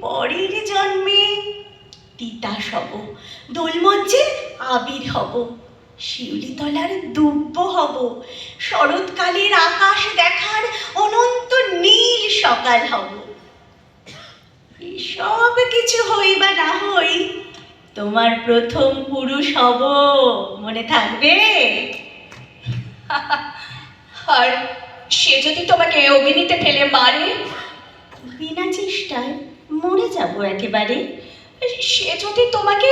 পরের জন্মে তিতাস হব, দোলমঞ্চে আবির হব, শিউলিতলার দুব্ব হব, শরৎকালের আকাশ দেখার অনন্ত নীল সকাল হব। সব কিছু হই বা না হই, তোমার প্রথম পুরুষ হব, মনে থাকবে? আর সে যদি তোমাকে অগ্নিতে ফেলে মারে? বিনা চেষ্টায় মরে যাব একেবারে। সে যদি তোমাকে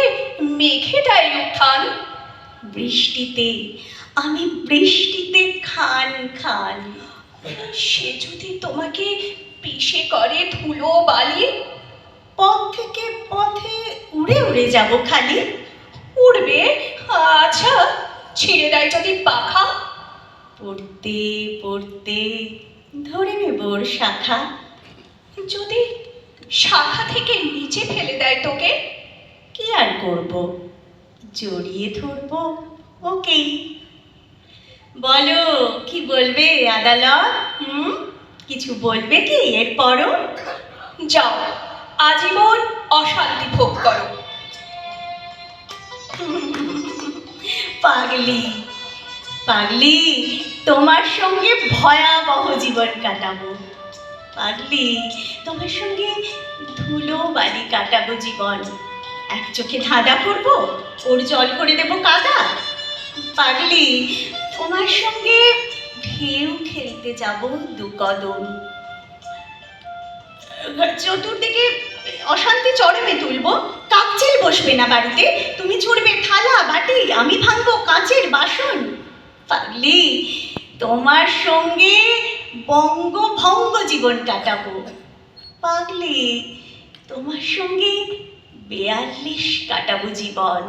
মেঘে দেয় উত্থান? বৃষ্টিতে, আমি বৃষ্টিতে খান খান। সে যদি তোমাকে পিষে করে ধুলো বালি? পথ থেকে পথে উড়ে উড়ে যাব খালি। উড়বে? আচ্ছা, ছিঁড়ে দেয় যদি পাখা? পড়তে পড়তে ধরে নেব ওর শাখা। যদি শাখা থেকে নিচে ফেলে দেয় তোকে? কি আর করব, জড়িয়ে ধরবো ওকেই। বলো, কি বলবে আদালত? কিছু বলবে কি এরপরও? যাও, আজীবন অশান্তি ভোগ করো। পাগলি পাগলি, তোমার সঙ্গে ভয়াবহ জীবন কাটাবো। পাগলি, তোমার সঙ্গে ধুলো বালি কাটাবো জীবন। এক চোখে ধাঁধা করবো, ওর জল করে দেবো কাদা। পাগলি, তোমার সঙ্গে ঢেউ খেলতে যাব দু কদম। চতুর্দিকে অশান্তি চরমে তুলবো, কাকচিল বসবে না বাড়িতে। তুমি ছুড়বে থালা বাটি, আমি ভাঙবো কাঁচের বাসন। পাগলি, তোমার সঙ্গে বঙ্গভঙ্গ জীবন কাটাবো। পাগলি, তোমার সঙ্গে 42 কাটাবো জীবন।